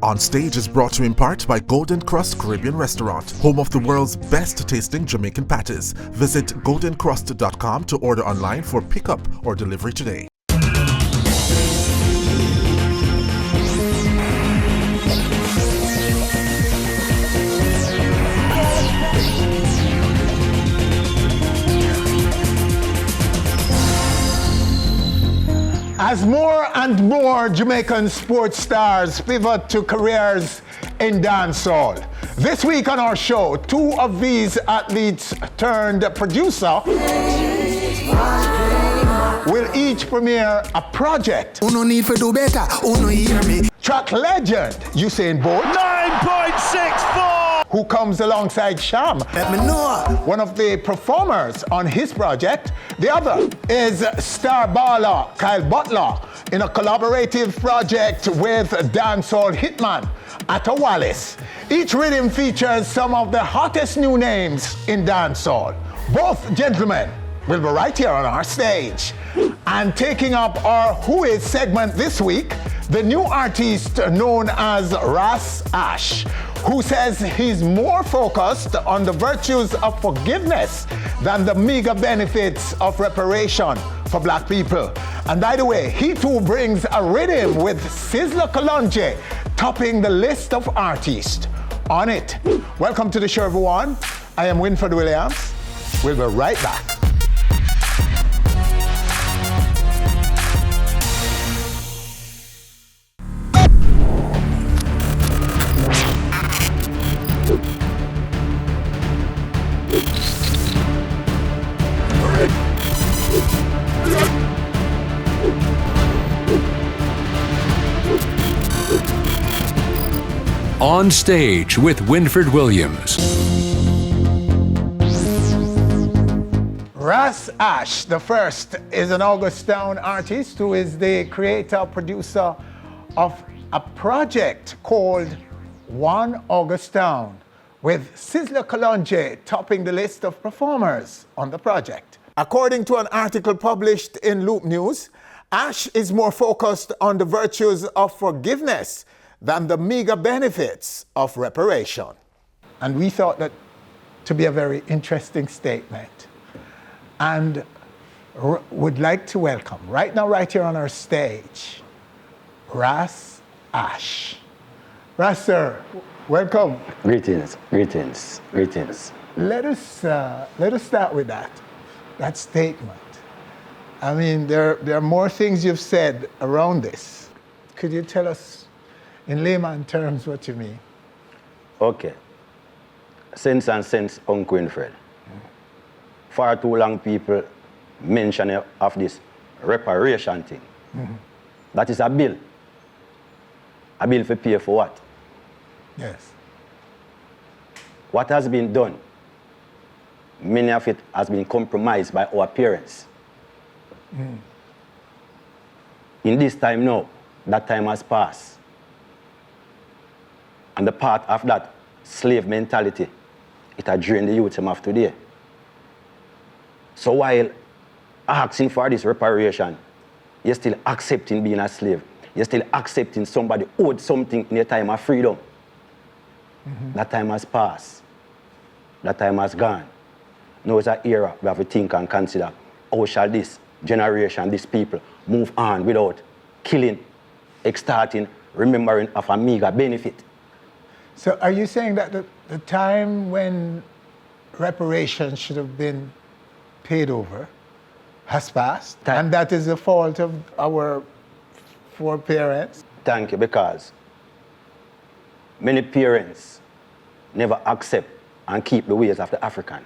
On Stage is brought to you in part by Golden Crust Caribbean Restaurant, home of the world's best tasting Jamaican patties. Visit goldencrust.com to order online for pickup or delivery today. As more and more Jamaican sports stars pivot to careers in dancehall. This week on our show, two of these athletes turned producer will each premiere a project. Uno need to do better, uno hear me. Track legend Usain Bolt, 9.64, who comes alongside Sham, Let me know. one of the performers on his project. The other is star baller Kyle Butler in a collaborative project with dancehall hitman Wallace. Each rhythm features some of the hottest new names in dancehall. Both gentlemen will be right here on our stage. And taking up our Who Is segment this week, the new artist known as Ras Ash, who says he's more focused on the virtues of forgiveness than the meager benefits of reparation for black people. And by the way, he too brings a rhythm with Sizzla Kalonji topping the list of artists on it. Welcome to the show, everyone. I am Winfred Williams. We'll be right back. On Stage with Winfred Williams. Ras Ash, the first, is an Augustown artist who is the creator-producer of a project called One Augustown, with Sizzla Kalonji topping the list of performers on the project. According to an article published in Loop News, Ash is more focused on the virtues of forgiveness than the meager benefits of reparation. And we thought that to be a very interesting statement. And would like to welcome, right now, right here on our stage, Ras Ash. Ras, sir, welcome. Greetings, greetings, greetings. Let us start with that statement. I mean, there are more things you've said around this. Could you tell us in layman terms what you mean? Okay. Since Uncle Winfred. Far too long people mention of this reparation thing. Mm-hmm. That is a bill. A bill for pay for what? Yes. What has been done? Many of it has been compromised by our parents. Mm. In this time now, that time has passed. And the part of that slave mentality, it has drained the youth of today. So while asking for this reparation, you're still accepting being a slave. You're still accepting somebody owed something in a time of freedom. Mm-hmm. That time has passed. That time has gone. Now it's an era we have to think and consider, how shall this generation, these people, move on without killing, extorting, remembering of a meager benefit. So are you saying that the time when reparations should have been paid over has passed? And that is the fault of our foreparents? Thank you, because many parents never accept and keep the ways of the African,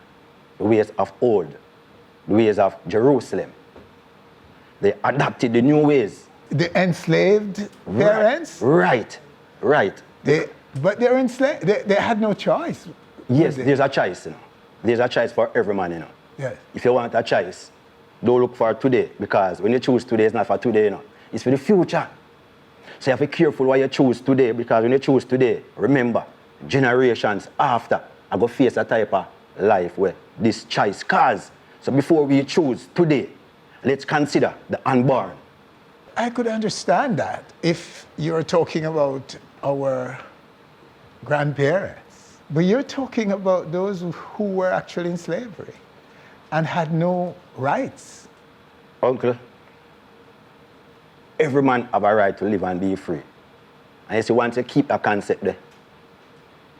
the ways of old, the ways of Jerusalem. They adopted the new ways. The enslaved parents? Right. But they're enslaved. They had no choice. Yes, there's a choice. You know. There's a choice for every man. You know. Yes. If you want a choice, don't look for today, because when you choose today, it's not for today. You know. It's for the future. So you have to be careful what you choose today, because when you choose today, remember, generations after, I go face a type of life where this choice cause. So before we choose today, let's consider the unborn. I could understand that if you're talking about our grandparents. But you're talking about those who were actually in slavery and had no rights. Uncle, every man have a right to live and be free. And if you want to keep that concept there,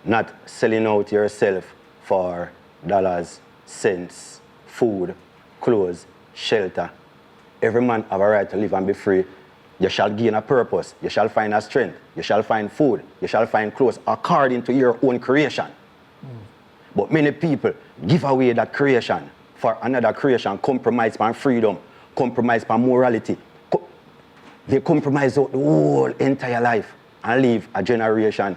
not selling out yourself for dollars, cents, food, clothes, shelter. Every man have a right to live and be free. You shall gain a purpose. You shall find a strength. You shall find food. You shall find clothes according to your own creation. But many people give away that creation for another creation, compromise on freedom, compromise on morality. They compromise out the whole entire life and leave a generation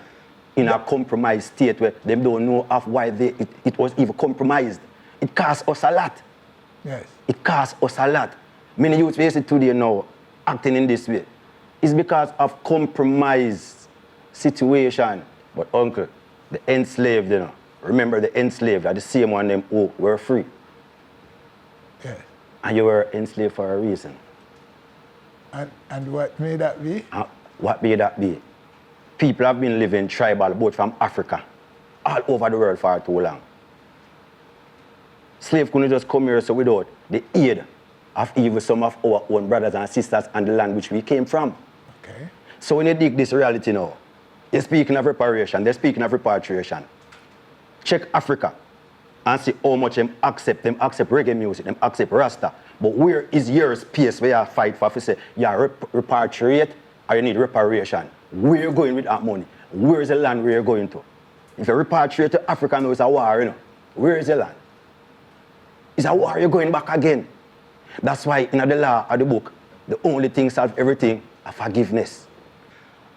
in a compromised state where they don't know of why it was even compromised. It costs us a lot. Yes. It costs us a lot. Many youths we see today now acting in this way. It's because of compromised situation. But uncle, the enslaved, you know, remember the enslaved are the same one them who were free. Yes. And you were enslaved for a reason. And what may that be? What may that be? People have been living tribal, both from Africa, all over the world for too long. Slaves couldn't just come here so without the aid of even some of our own brothers and sisters and the land which we came from. Okay. So when you dig this reality now, they're speaking of reparation, they're speaking of repatriation. Check Africa and see how much them accept reggae music, them accept Rasta. But where is your space where you fight for say, you repatriate or you need reparation? Where you going with that money? Where is the land where you're going to? If you repatriate to Africa now, it's a war, you know. Where is the land? It's a war, you're going back again. That's why in the law of the book, the only thing solve everything is forgiveness.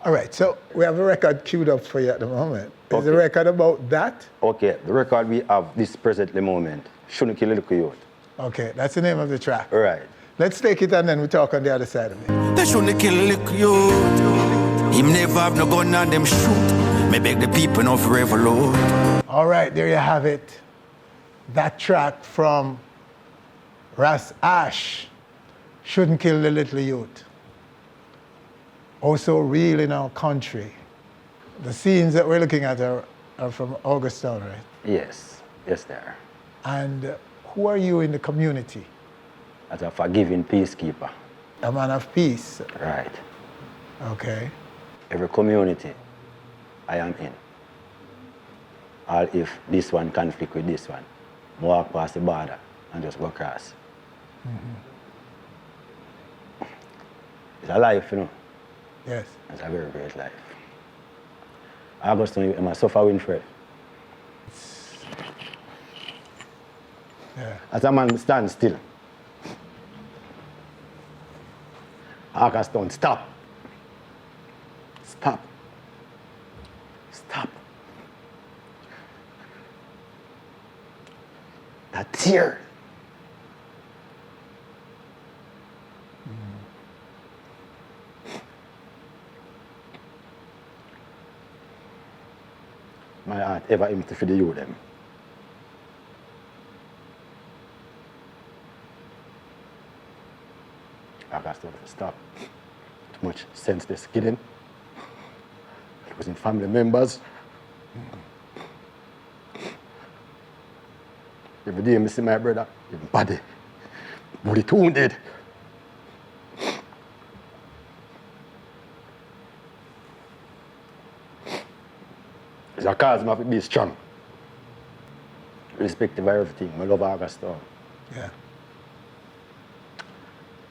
All right, so we have a record queued up for you at the moment. Is the record about that? Okay, the record we have this presently moment, Shouldn't Kill a Little Youth. Okay, that's the name of the track. All right. Let's take it and then we talk on the other side of it. They shouldn't kill lick you. Him never have no gun and them shoot. Me beg the people no forever, Lord. All right, there you have it. That track from Ras Ash, Shouldn't Kill the Little Youth. Also real in our country. The scenes that we're looking at are from Augustown, right? Yes, yes, there. And who are you in the community? As a forgiving peacekeeper. A man of peace. Right. Okay. Every community I am in. Or if this one conflict with this one, walk past the border and just go across. It's a life, you know. Yes. It's a very great life. Augustine, I must suffer Winfred. Yeah. As a man stand still. Augustine, stop. Stop. Stop. That tear. My heart ever empty for the youth them. Augustine, stop. Too much senseless killing. Losing family members. Every day I see my brother, his body, bullet wounded. It's a cause I have to be strong. Irrespective of everything, I love Augustown. Yeah.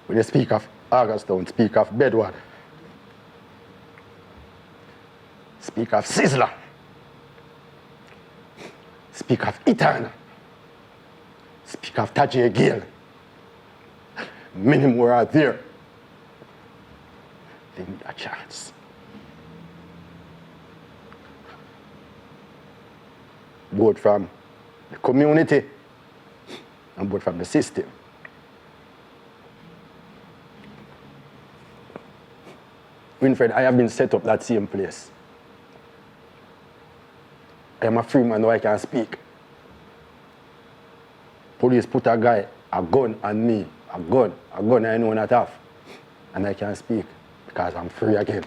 When you speak of Augustown, speak of Bedward. Speak of Sizzler. Speak of Eternal. Speak of Tajay Gale. Many more are there. They need a chance. Both from the community and both from the system. Winfred, I have been set up that same place. I am a free man now I can speak. Police put a guy, a gun on me, a gun I know not have. And I can speak because I'm free again.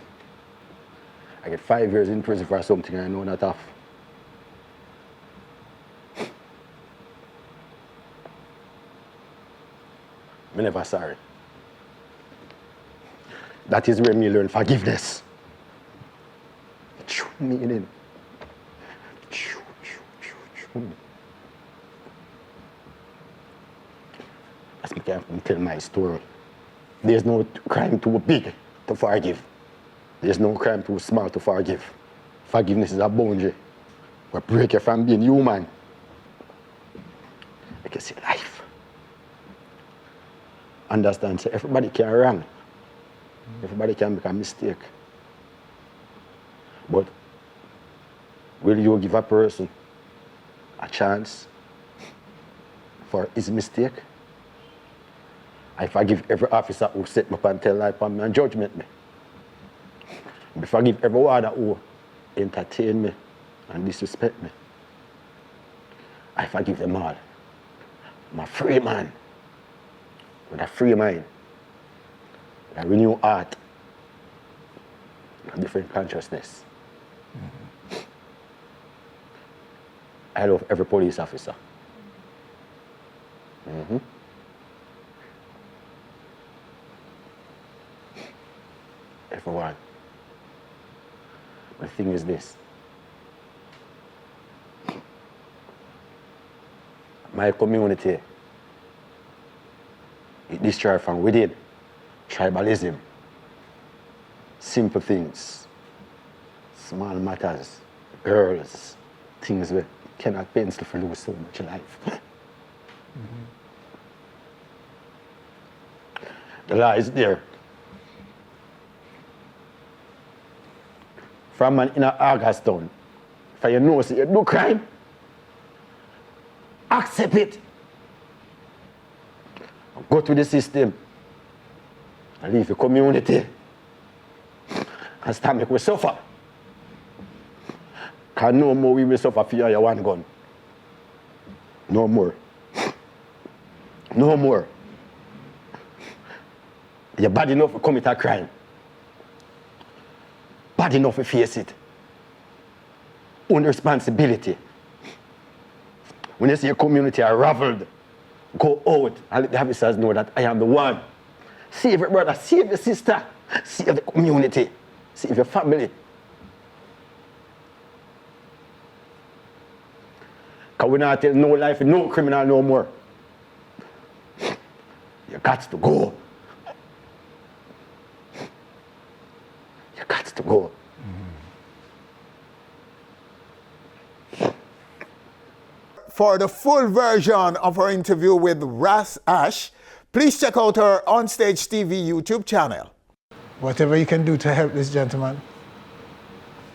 I get 5 years in prison for something I know not of. I'm never sorry. That is where me learn forgiveness. Meaning. That's me tell my story. There's no crime too big to forgive. There's no crime too small to forgive. Forgiveness is a boundary. We break you from being human. Make you see life. Understand, so everybody can wrong. Everybody can make a mistake. But will you give a person a chance for his mistake? I forgive every officer who set me up and tell lie upon me and judgment me. I forgive everyone who entertain me and disrespect me. I forgive them all. I'm a free man with a free mind, with a renewed heart, a different consciousness. I love every police officer. Everyone. The thing is this. My community, it destroyed from within. Tribalism. Simple things. Small matters. Girls. Things that cannot pencil for lose so much life. The law is there. From an inner August town, if you know you do crime, accept it. Go to the system and leave the community and start make we suffer. Because no more we will suffer for your one gun. No more. No more. You're bad enough to commit a crime. Bad enough to face it. Own responsibility. When you see your community are raveled, go out and let the officers know that I am the one. Save your brother, save your sister, save the community, save your family. Because we're not telling no life, no criminal no more. You got to go. You got to go. For the full version of our interview with Ras Ash, please check out our Onstage TV YouTube channel. Whatever you can do to help this gentleman,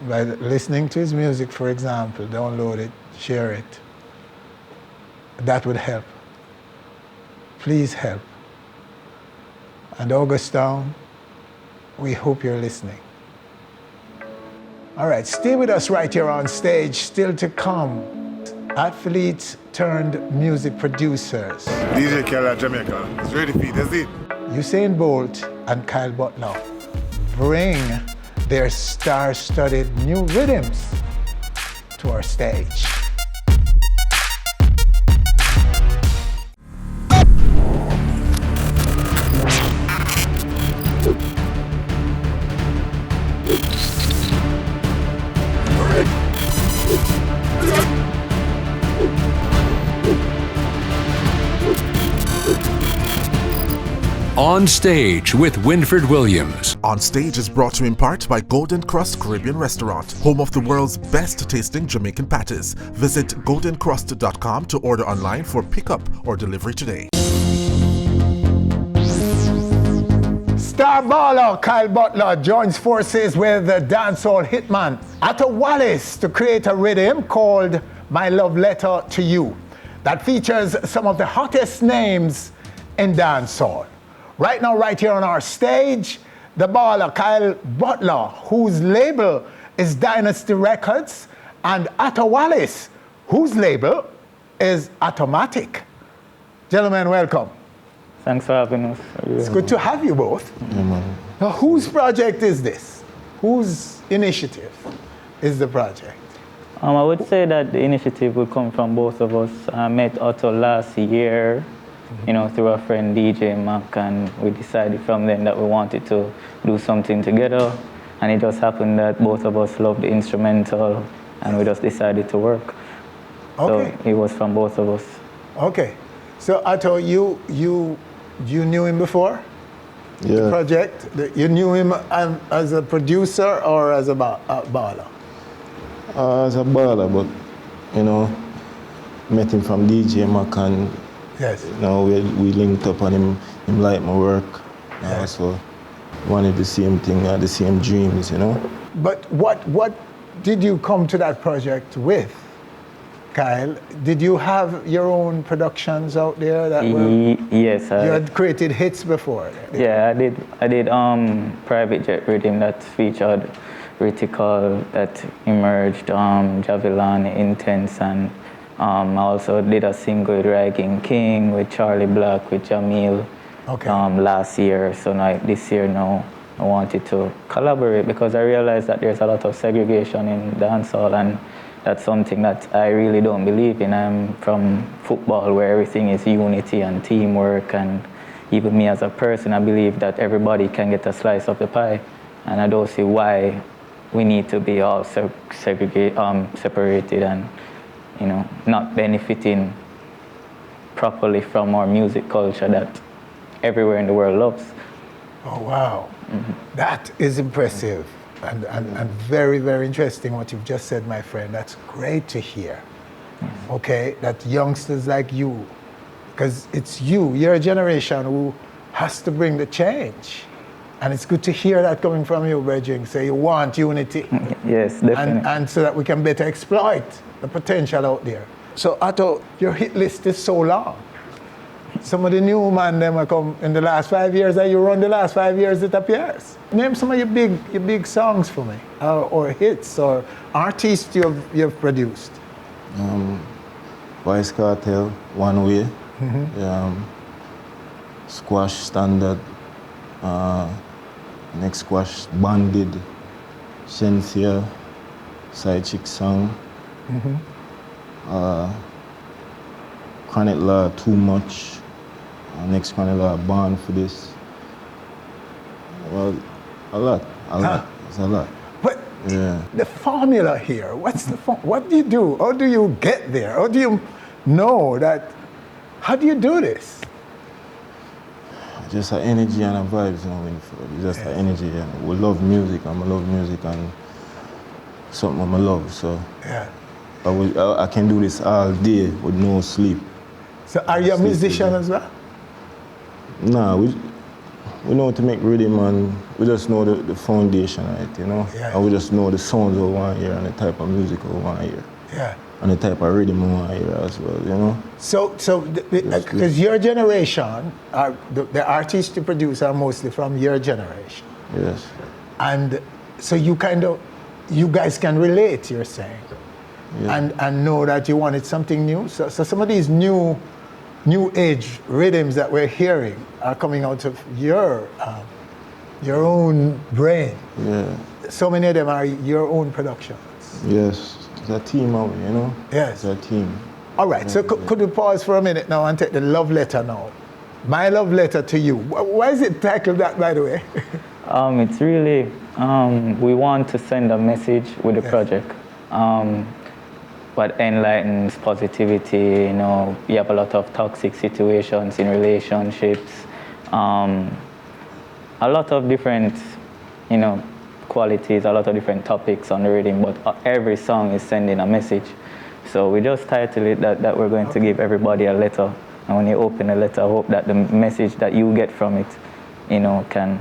by listening to his music, for example, download it, share it, that would help. Please help. And Augustown, we hope you're listening. All right, stay with us right here on stage. Still to come, athletes turned music producers. DJ Keller, Jamaica. It's ready for you, that's it. Usain Bolt and Kyle Butler bring their star-studded new rhythms to our stage. On Stage with Winford Williams. On Stage is brought to you in part by Golden Crust Caribbean Restaurant, home of the world's best tasting Jamaican patties. Visit goldencrust.com to order online for pickup or delivery today. Star baller Kyle Butler joins forces with the dancehall hitman Wallace to create a rhythm called My Love Letter to You that features some of the hottest names in dancehall. Right now, right here on our stage, the baller Kyle Butler, whose label is Dynasty Records, and Wallace, whose label is Automatic. Gentlemen, welcome. Thanks for having us. It's good to have you both. Now, whose project is this? Whose initiative is the project? I would say that the initiative would come from both of us. I met Otto last year, through a friend DJ Mac, and we decided from then that we wanted to do something together. And it just happened that both of us loved the instrumental, and we just decided to work. Okay. So it was from both of us. Okay. So Otto, you knew him before? Yeah. The project? You knew him as a producer or as a baller? As a baller, but met him from DJ Mac, and Yes. we linked up, and him liked my work. So wanted the same thing, the same dreams, But what did you come to that project with, Kyle? Did you have your own productions out there that were? Yes. You had created hits before? Yeah, I did Private Jet Rhythm that featured Ritical, that emerged, Javelin, Intense, and I also did a single with Ragging King, with Charlie Black, with Jamil, last year. So now, this year now, I wanted to collaborate because I realized that there's a lot of segregation in dancehall, and that's something that I really don't believe in. I'm from football where everything is unity and teamwork, and even me as a person, I believe that everybody can get a slice of the pie, and I don't see why we need to be all separated and not benefiting properly from our music culture that everywhere in the world loves. Oh, wow. That is impressive and very, very interesting what you've just said, my friend. That's great to hear. Okay, that youngsters like you, because it's you're a generation who has to bring the change. And it's good to hear that coming from you, Bridging. So you want unity. Yes, definitely. And so that we can better exploit the potential out there. So Otto, your hit list is so long. Some of the new man them come in the last 5 years that you run the last 5 years it appears. Name some of your big songs for me, or hits, or artists you've produced. Vice Cartel, One Way, Squash Standard, Next Squash, Banded, Shensia, Side Chick Song, Chronic Law, Too Much, Next Chronic Law, Born for This. Well, a lot. It's a lot. But the formula here, what's the what do you do? How do you get there? How do you know that? How do you do this? Just an energy and a vibes, Winford. It's just an energy, and we love music, and I love music, and something I love. So I can do this all day with no sleep. So are you a musician as well? Nah, we know how to make rhythm, and we just know the foundation, right? And we just know the sounds we want to hear, and the type of music we want to hear. Yeah. And the type of rhythm we want to hear as well, So because your generation, the artists you produce are mostly from your generation. Yes. And so you guys can relate, you're saying, and know that you wanted something new. So some of these new age rhythms that we're hearing are coming out of your own brain. Yeah. So many of them are your own productions. Yes. It's a team out, Yes. It's a team. All right, so could we pause for a minute now and take the love letter now? My love letter to you. Why is it titled that, by the way? It's really, we want to send a message with the project. What enlightens positivity, you have a lot of toxic situations in relationships, a lot of different, qualities, a lot of different topics on the rhythm, but every song is sending a message. So we just titled it that we're going to give everybody a letter. And when you open a letter, I hope that the message that you get from it, can,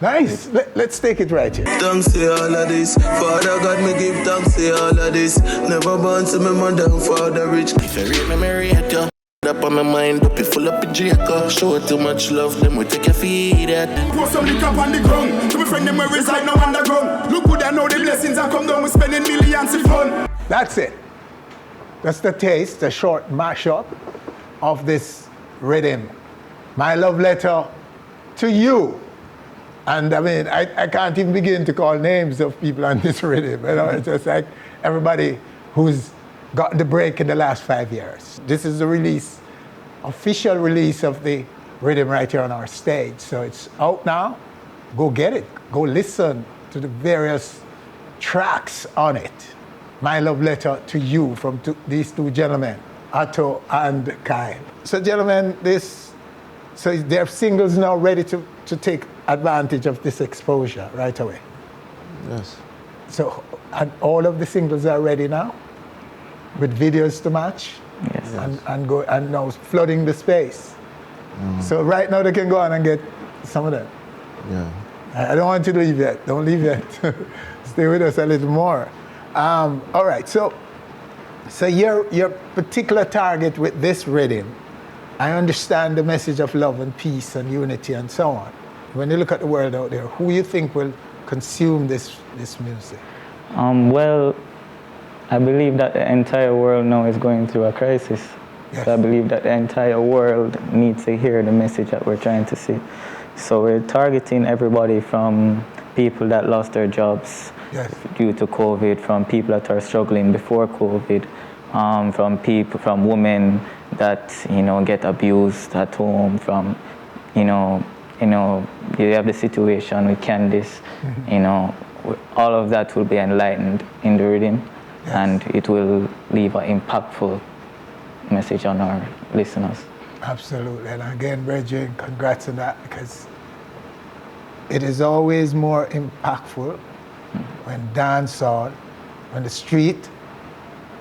Nice. Let's take it right here. Thanks to all of this. Father God, me give thanks to all of this. Never born to me mother and father rich. If you rate me, me rate you. Up on my mind, up you full up with Jacob. Show too much love, them we take your feet at. Pour some liquor on the ground. To my friend, them we reside now underground. Look good, I know the blessings are come down. We spending millions in fun. That's it. That's the taste, the short mashup of this rhythm. My love letter to you. And I mean, I can't even begin to call names of people on this rhythm. You know, it's just like everybody who's gotten the break in the last 5 years. This is the release, official release of the rhythm right here on our stage. So it's out now. Go get it. Go listen to the various tracks on it. My love letter to you from these two gentlemen, Otto and Kyle. So gentlemen, so their singles now ready to take advantage of this exposure right away. Yes. So, and all of the singles are ready now, with videos to match. Yes. And now flooding the space. So right now they can go on and get some of them. Yeah. I don't want you to leave yet. Don't leave yet. Stay with us a little more. All right. So your particular target with this rhythm, I understand the message of love and peace and unity and so on. When you look at the world out there, who you think will consume this music? Well, I believe that the entire world now is going through a crisis. Yes. So I believe that the entire world needs to hear the message that we're trying to see. So we're targeting everybody from people that lost their jobs due to COVID, from people that are struggling before COVID, from women that get abused at home, from you have the situation with Candice, all of that will be enlightened in the rhythm, and it will leave an impactful message on our listeners. Absolutely. And again, Bridget, congrats on that, because it is always more impactful when dancehall, when the street,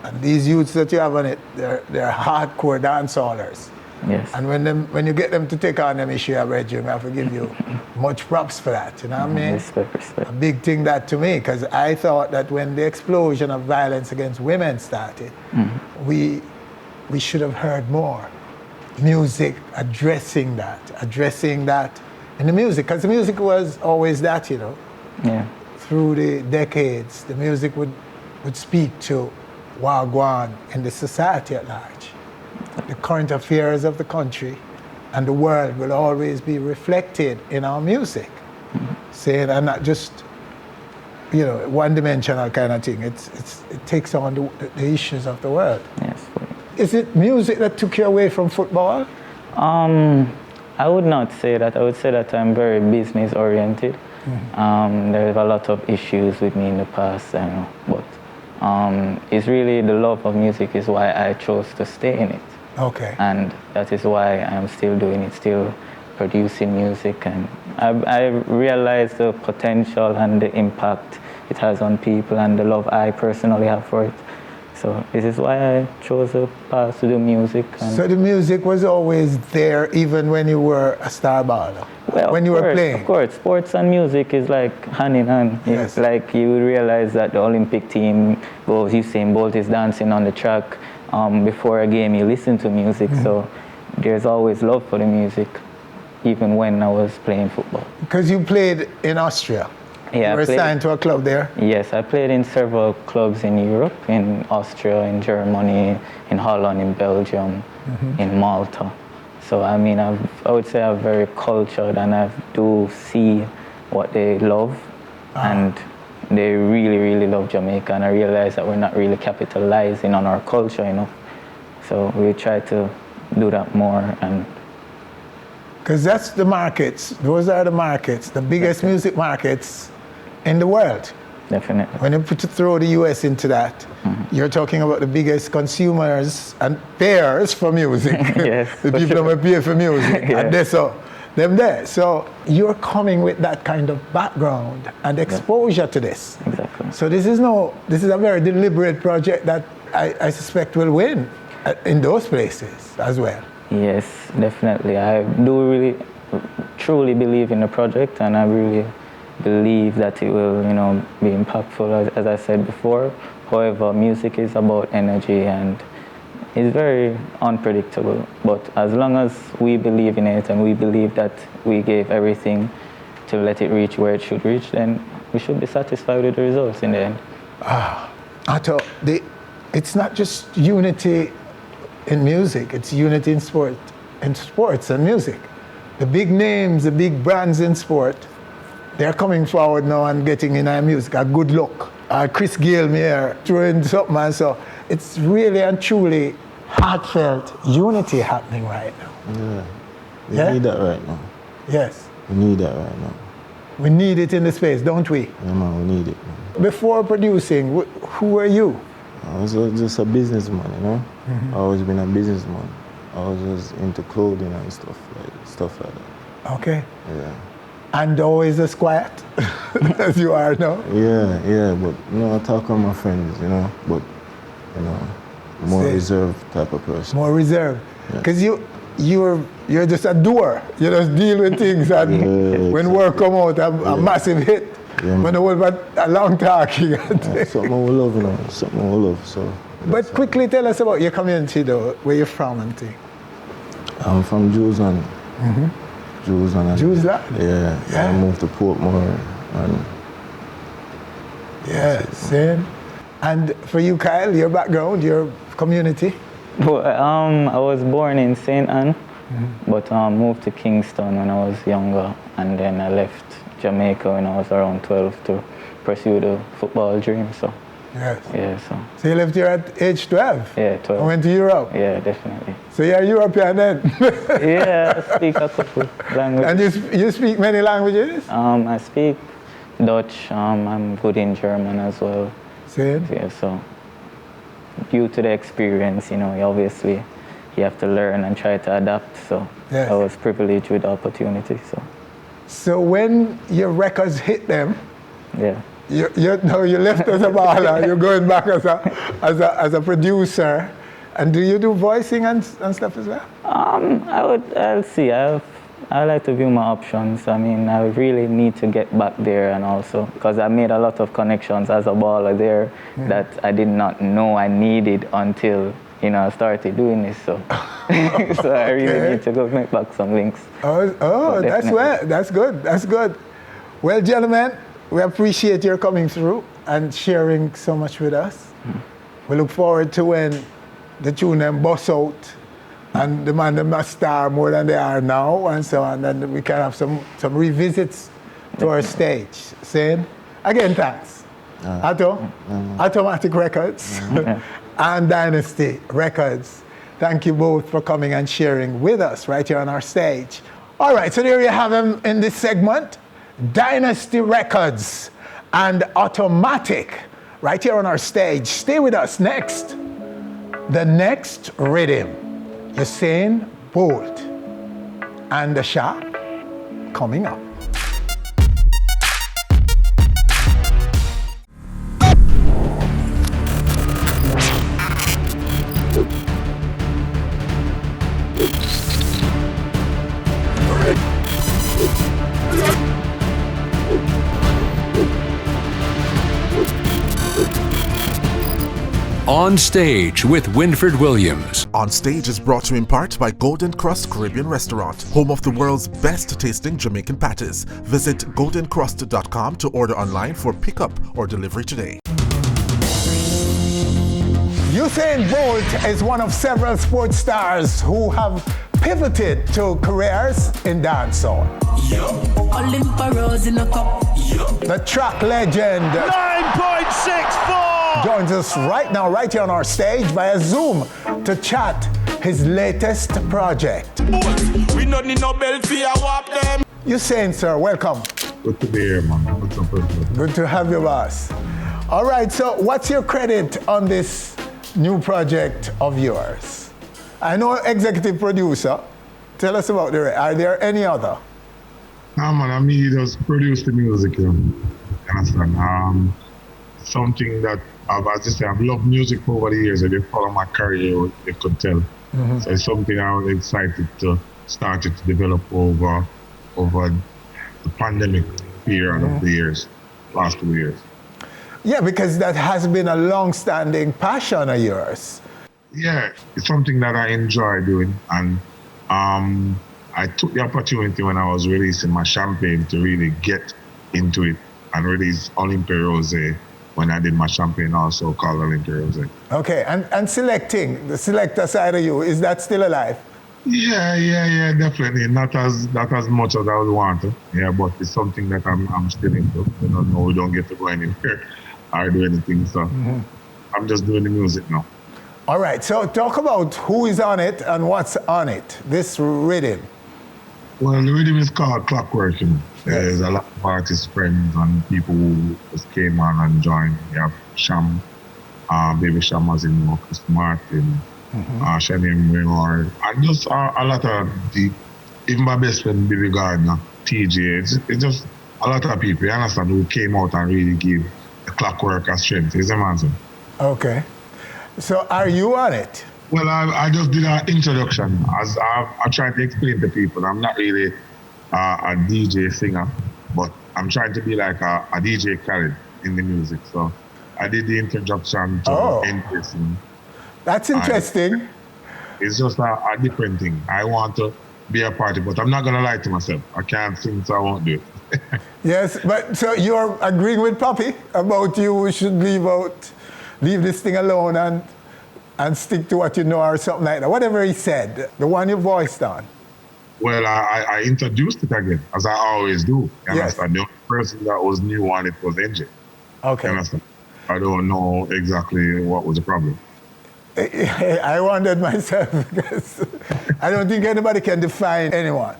and these youths that you have on it, they're hardcore dancehallers. Yes. And when you get them to take on them issue, Bridget, I have to give you much props for that. You know what I mean? Respect. A big thing that to me, because I thought that when the explosion of violence against women started, we should have heard more music addressing that in the music, because the music was always that, Yeah. Through the decades, the music would speak to Wagwan in the society at large. The current affairs of the country and the world will always be reflected in our music, saying, and not just one-dimensional kind of thing. It takes on the issues of the world. Yes. Is it music that took you away from football? I would not say that. I would say that I'm very business oriented. There's a lot of issues with me in the past, but it's really the love of music is why I chose to stay in it. Okay. And that is why I'm still doing it, still producing music, and I realize the potential and the impact it has on people and the love I personally have for it. So this is why I chose a path to do music. So the music was always there even when you were a star baller? Well, when you were playing? Of course, sports and music is like hand in hand. Yes. It's like you realize that the Olympic team goes, Usain Bolt is dancing on the track. Before a game, you listen to music. So there's always love for the music, even when I was playing football. Because you played in Austria. Yeah, you were signed to a club there? Yes, I played in several clubs in Europe, in Austria, in Germany, in Holland, in Belgium, in Malta. So I mean, I would say I'm very cultured, and I do see what they love, and they really, really love Jamaica, and I realize that we're not really capitalizing on our culture, So we try to do that more. And because that's the markets, those are the markets, the biggest music markets in the world. Definitely. When you throw the US into that, you're talking about the biggest consumers and payers for music. Yes, the people that pay for music. Yeah. And them there. So you're coming with that kind of background and exposure to this. Exactly. So this is a very deliberate project that I suspect will win in those places as well. Yes, definitely. I do really, truly believe in the project, and I really believe that it will, be impactful, as I said before. However, music is about energy, and it's very unpredictable. But as long as we believe in it, and we believe that we gave everything to let it reach where it should reach, then we should be satisfied with the results in the end. Otto, it's not just unity in music, it's unity in sports and music. The big names, the big brands in sport they're coming forward now and getting in our music. A good look. Chris Gale here throwing something, and so it's really and truly heartfelt unity happening right now. Yeah. We need that right now. Yes. We need that right now. We need it in the space, don't we? Yeah, man, we need it. Man. Before producing, who were you? I was just a businessman, you know? Mm-hmm. I always been a businessman. I was just into clothing and stuff like that. Okay. Yeah. And always as quiet as you are now? Yeah, but I talk with my friends, but more reserved type of person. More reserved. Because you're just a doer. You just deal with things, and when work come out, a massive hit. Yeah, when a long talking. Something we love, something we love. So. But quickly tell us about your community, though, where you're from and things. I'm from Jewsland. Mm-hmm. Jewsland? Yeah. I moved to Portmore. Same. And for you, Kyle, your background, your community? Well, I was born in St. Anne, but moved to Kingston when I was younger, and then I left Jamaica when I was around 12 to pursue the football dream. So. Yes. Yeah, so you left here at age 12? Yeah, 12. And went to Europe? Yeah, definitely. So you're European then? Yeah, I speak a couple languages. And you speak many languages? I speak Dutch. I'm good in German as well. Same? Yeah, so due to the experience, obviously you have to learn and try to adapt. So I was privileged with the opportunity. So when your records hit them, you left as a baller, you're going back as a producer, and do you do voicing and stuff as well? I'll see. I like to view my options. I mean, I really need to get back there, and also because I made a lot of connections as a baller there that I did not know I needed until I started doing this. So, so I really need to go make back some links. Oh, that's good. That's good. Well, gentlemen, we appreciate your coming through and sharing so much with us. We look forward to when the tune them bust out and the man them must star more than they are now and so on, and we can have some revisits to our stage. Saying again, thanks. Automatic Records and Dynasty Records. Thank you both for coming and sharing with us right here on our stage. All right, so there you have them in this segment. Dynasty Records and Automatic right here on our stage. Stay with us. Next, the next rhythm, Usain Bolt and the Sham coming up. On Stage with Winfred Williams. On Stage is brought to you in part by Golden Crust Caribbean Restaurant, home of the world's best tasting Jamaican patties. Visit goldencrust.com to order online for pickup or delivery today. Usain Bolt is one of several sports stars who have pivoted to careers in dancehall. The track legend 9.64 joins us right now, right here on our stage via Zoom to chat his latest project. We don't need no bell for your wap them. Usain, sir, welcome. Good to be here, man. What's up, everybody? Good to have you, boss. All right, so what's your credit on this new project of yours? I know executive producer. Tell us about are there any other? Nah, man, I mean, he just produced the music, you understand? Something that, as I say, I've loved music for over the years. If you follow my career, you could tell. Mm-hmm. So it's something I was excited to start to develop over the pandemic period of the years, last 2 years. Yeah, because that has been a long-standing passion of yours. Yeah, it's something that I enjoy doing, and I took the opportunity when I was releasing my champagne to really get into it and release Olympia Rosé when I did my champagne also called Olympia Rosé. Okay, and selecting, the selector side of you, is that still alive? Yeah, definitely. Not as much as I would want to. Yeah, but it's something that I'm still into. You know, no, we don't get to go anywhere or do anything. So I'm just doing the music now. All right, so talk about who is on it and what's on it, this rhythm. Well, the rhythm is called Clockwork. You know. There's a lot of artist friends and people who just came on and joined. We have Sham, Baby Sham as in Chris Martin, Sham and just a lot of even my best friend Billy Gardner, TJ, it's just a lot of people, you understand, who came out and really give the Clockwork a strength. Is imagine. Okay. So are you on it? Well, I just did an introduction. As I tried to explain to people, I'm not really a DJ singer, but I'm trying to be like a DJ Khaled in the music. So I did the introduction to interesting. That's interesting. It's just a different thing. I want to be a party, but I'm not going to lie to myself. I can't sing, so I won't do it. Yes, but so you're agreeing with Papi about we should leave this thing alone and stick to what you know or something like that. Whatever he said, the one you voiced on. Well, I introduced it again, as I always do. You understand? The only person that was new on it was NJ. Okay. You understand? I don't know exactly what was the problem. I wondered myself because I don't think anybody can define anyone.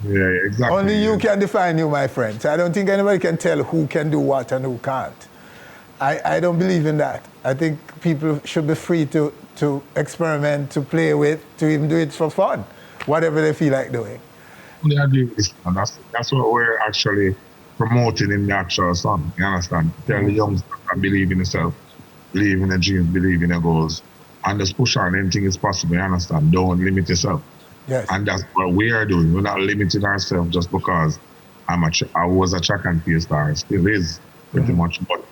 Yeah, exactly. Only you can define you, my friend. So I don't think anybody can tell who can do what and who can't. I don't believe in that. I think people should be free to experiment, to play with, to even do it for fun, whatever they feel like doing. I agree with this. And that's what we're actually promoting in the actual song. You understand? Tell the youngsters to believe in yourself, believe in the dreams, believe in your goals, and just push on. Anything is possible. You understand? Don't limit yourself. Yes. And that's what we are doing. We're not limiting ourselves just because I was a track and field star. Still is pretty much, but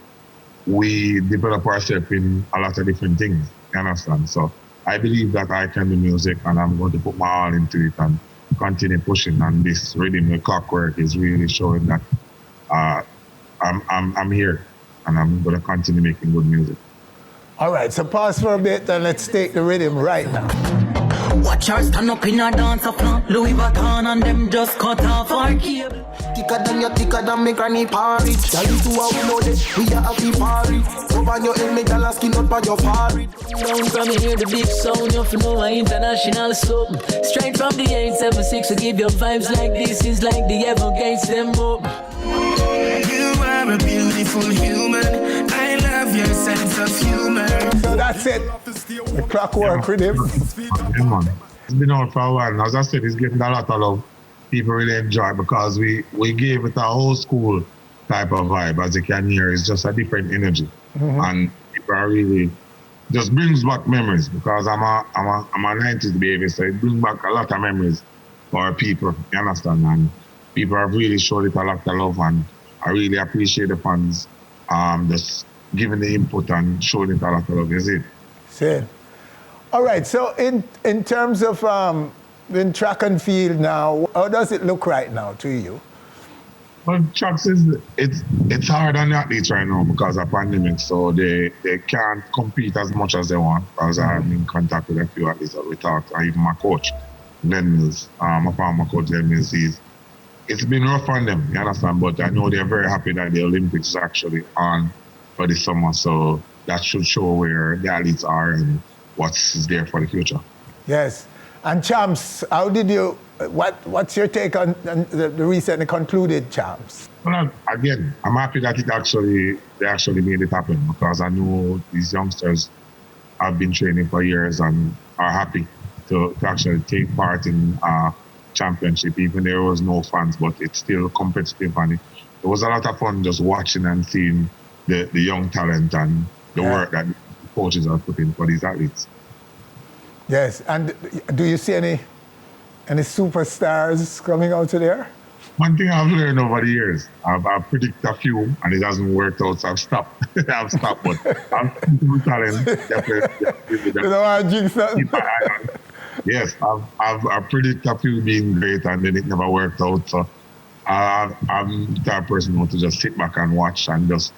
we develop ourselves in a lot of different things. You understand? So I believe that I can do music, and I'm going to put my all into it and continue pushing. And this rhythm, the Clockwork, is really showing that I'm here, and I'm going to continue making good music. All right, so pause for a bit and let's take the rhythm right now. Watch her stand up in a dance up now. Louis Vuitton and them just cut off our cable. Thicker than me granny porridge. Tell you to how we know this, we are happy party. Over your head, make dollar skin up by your forehead. Down from here, the big sound, you know I international something. Straight from the 876, to give your vibes like this is like the Evergates, them up. You are a beautiful human. I love your sense of humor. So that's it. The Clockwork rhythm. It's been out for a while. As I said, it's getting a lot of love. People really enjoy it because we gave it a old school type of vibe. As you can hear, it's just a different energy. And people are really just brings back memories because I'm a 90s baby, so it brings back a lot of memories for people. You understand? And people have really showed it a lot of love, and I really appreciate the fans just giving the input and showing it a lot of love. Is it? Said. All right, so in terms of in track and field now, how does it look right now to you? Well, tracks it's hard on the athletes right now because of pandemic, so they can't compete as much as they want. Because I'm in contact with a few athletes that we talked, and even my coach, Glenn Mills, my former coach Glenn Mills, it's been rough on them, you understand? But I know they're very happy that the Olympics is actually on for this summer, so that should show where the athletes are and what's there for the future. Yes. And Champs, how did you, what's your take on the recently concluded Champs? Well, again, I'm happy that they actually made it happen because I know these youngsters have been training for years and are happy to actually take part in championship, even there was no fans, but it's still competitive, and it was a lot of fun just watching and seeing the young talent and the work that the coaches are putting for these athletes. Yes, and do you see any superstars coming out of there? One thing I've learned over the years, I've predicted a few, and it hasn't worked out, so I've stopped. but I'm thinking talent. Definitely. You don't want to jinx that? Yes, I've predicted a few being great, and then it never worked out. So I'm the type of person who to just sit back and watch and just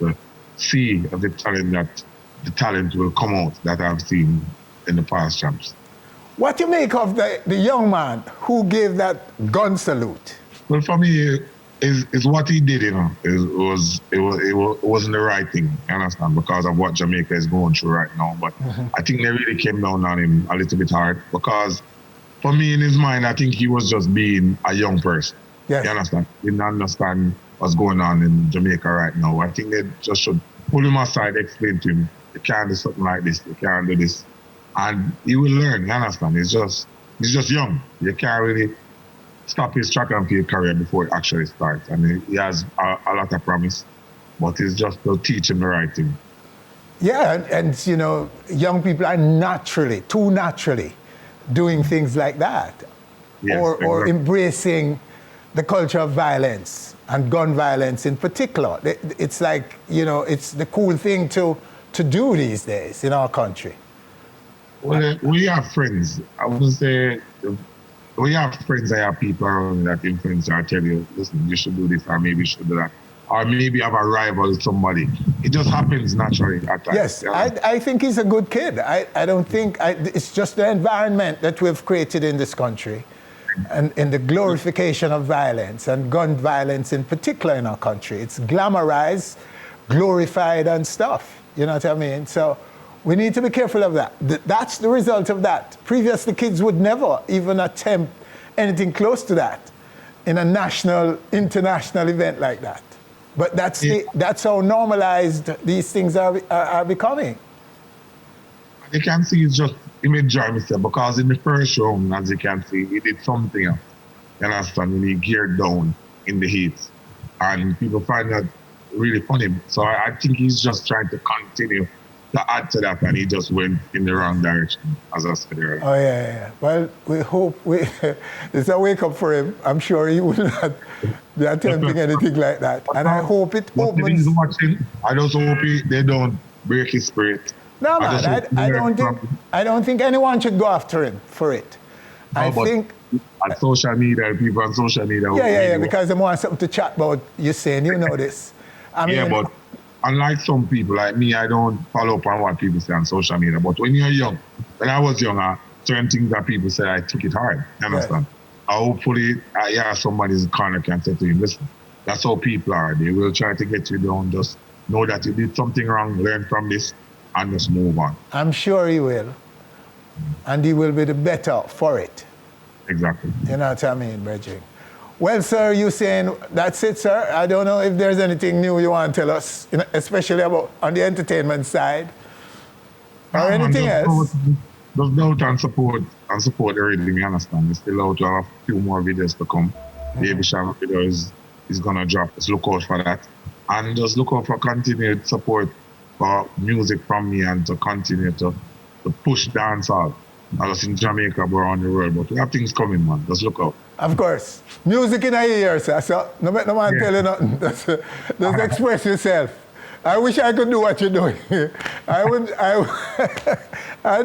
see if the talent will come out that I've seen in the past champs. What do you make of the young man who gave that gun salute? Well, for me, is what he did, you know, it wasn't the right thing, you understand, because of what Jamaica is going through right now. But I think they really came down on him a little bit hard, because for me, in his mind, I think he was just being a young person. Yes. You understand? He didn't understand what's going on in Jamaica right now. I think they just should pull him aside, explain to him, you can't do something like this, you can't do this. And he will learn, you understand? He's just young. You can't really stop his track and field career before it actually starts. I mean, he has a lot of promise, but it's just to teach him the right thing. Yeah, and you know, young people are too naturally doing things like that. Yes, or exactly. Embracing the culture of violence and gun violence in particular. It's like, you know, it's the cool thing to do these days in our country. Well, we have friends. I would say we have friends, I have people around that influence I tell you, listen, you should do this, or maybe you should do that. Or maybe have a rival with somebody. It just happens naturally at times. Yes, I think he's a good kid. I don't think, it's just the environment that we've created in this country, and in the glorification of violence, and gun violence in particular in our country. It's glamorized, glorified and stuff, you know what I mean? So we need to be careful of that. That's the result of that. Previously, kids would never even attempt anything close to that in a national, international event like that. But that's how normalized these things are becoming. You can see it's just, he made joy himself, because in the first round, as you can see, he did something else. You understand? When he geared down in the heat. And people find that really funny. So I think he's just trying to continue to add to that, and he just went in the wrong direction, as I said earlier. Oh, yeah. Well, we hope it's a wake up for him. I'm sure he will not be attempting anything like that. And I hope it opens. If he's watching, I just hope they don't break his spirit. No, man, I don't think anyone should go after him for it. I think on social media, people on social media. Yeah, because they want something to chat about. Usain, you know this. I mean, but unlike some people like me, I don't follow up on what people say on social media. But when you're young, when I was younger, certain things that people say, I took it hard. You understand? Hopefully, somebody's corner can say to you, listen, that's how people are. They will try to get you down. Just know that you did something wrong, learn from this, and just move on. I'm sure he will. And he will be the better for it. Exactly. You know what I mean, Bridget? Well, sir, you saying that's it, sir? I don't know if there's anything new you want to tell us, especially about on the entertainment side, or anything else. There's doubt and support already, you understand. We still out to have a few more videos to come. Baby Sham video is gonna drop. Just look out for that. And just look out for continued support for music from me, and to continue to push dancehall. Not just in Jamaica, but around the world. But we have things coming, man. Just look out. Of course. Music in our ears, sir. So no man tell you nothing. Just express yourself. I wish I could do what you're doing. I'd